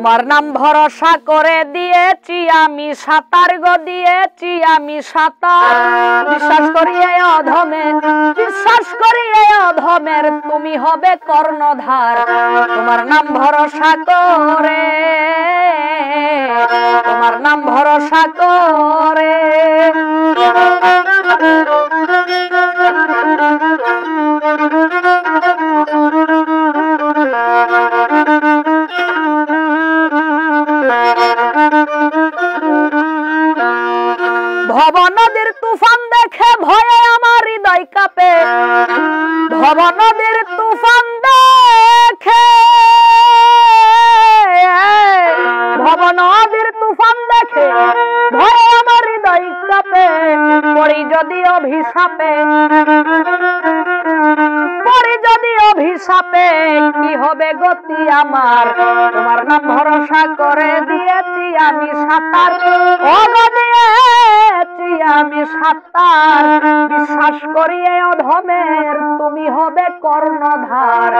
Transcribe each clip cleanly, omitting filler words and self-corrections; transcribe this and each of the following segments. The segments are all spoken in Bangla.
তোমার নাম ভরসা করে দিয়েছি আমি সাঁতার গো দিয়েছি আমি সাঁতার বিশ্বাস করি এই অধমের তুমি হবে কর্ণধার তোমার নাম ভরসা করে তোমার নাম ভরসা করে ভব নদীর তুফান দেখে ভয়ে আমার হৃদয় কাঁপে ভব নদীর তুফান দেখে ভব নদীর তুফান দেখে ভয়ে আমার হৃদয় কাঁপে পড়ি যদি অভিশাপে কি হবে গতি আমার তোমার নাম ভরসা করে দিয়েছি আমি সাঁতার দিয়েছি আমি সাঁতার বিশ্বাস করি এই অধমের তুমি হবে কর্ণধার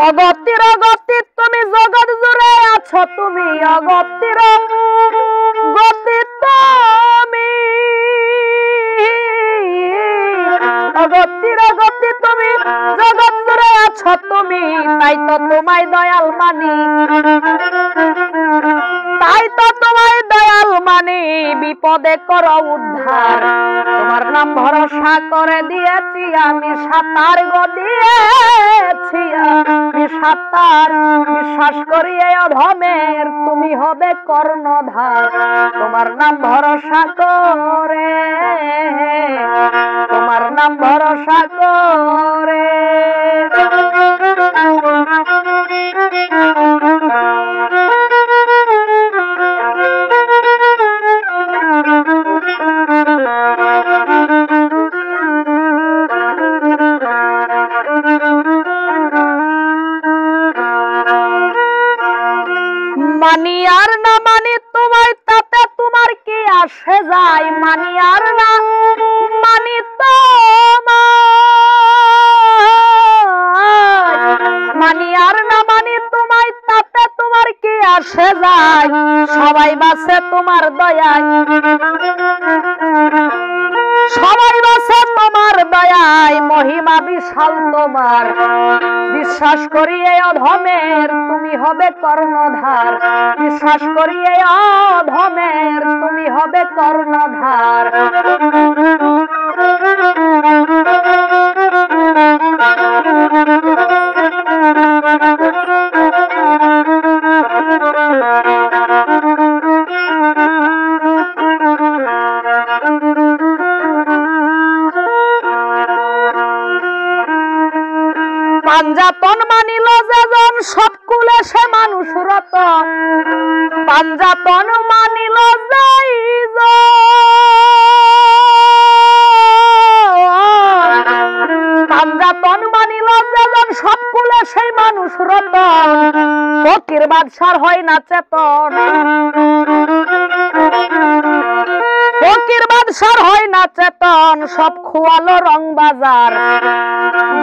অগতির গতি তুমি জগৎ জুড়ে আছো তুমি অগতির গতি তুমি অগতির গতি তুমি জগৎ জুড়ে আছো তুমি তাই তো তোমায় দয়াল মানি বিপদে করো উদ্ধার তোমার নাম ভরসা করে দিয়েছি আমি সাঁতার গো দিয়েছি আমি সাঁতার বিশ্বাস করি এই অধমের তুমি হবে কর্ণধার তোমার নাম ভরসা করে তোমার নাম ভরসা করে মানি আর না মানি তোমায় তাতে তোমার কি আসে যায় মানি আর না মানি মানি আর না মানি তোমায় তাতে তোমার কি আসে যায় সবাই বাসে তোমার দয়ায় সবাই বাসে তোমার দয়ায় মহিমা বিশাল তোমার বিশ্বাস করি এই অধমের তুমি হবে কর্ণধার বিশ্বাস করি এই অধমের তুমি হবে কর্ণধার পাঞ্জাতন মানিল যেজন সব কুলে সে মানুষ রতন পাঞ্জাতন মানিল পাঞ্জাতন মানিল যেজন সব কুলে সেই মানুষ রতন ফকির বাদশার হয় না চেতন ফকির বাদশার হয় না চেতন সব খুয়ালো রং বাজার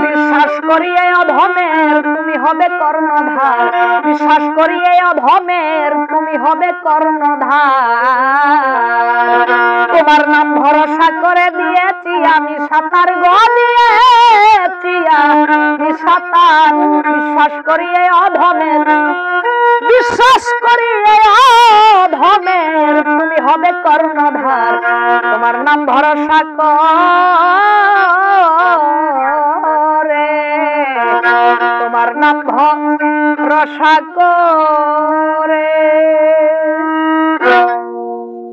বিশ্বাস করি এই অধমের তুমি হবে কর্ণধার বিশ্বাস করি এই অধমের তুমি হবে কর্ণধার তোমার নাম ভরসা করে দিয়েছি আমি সাঁতার গো দিয়েছি আমি সাঁতার বিশ্বাস করি এই অধমের বিশ্বাস করি এই অধমের তুমি হবে কর্ণধার তোমার নাম ভরসা করে তোমার নাম ভরসা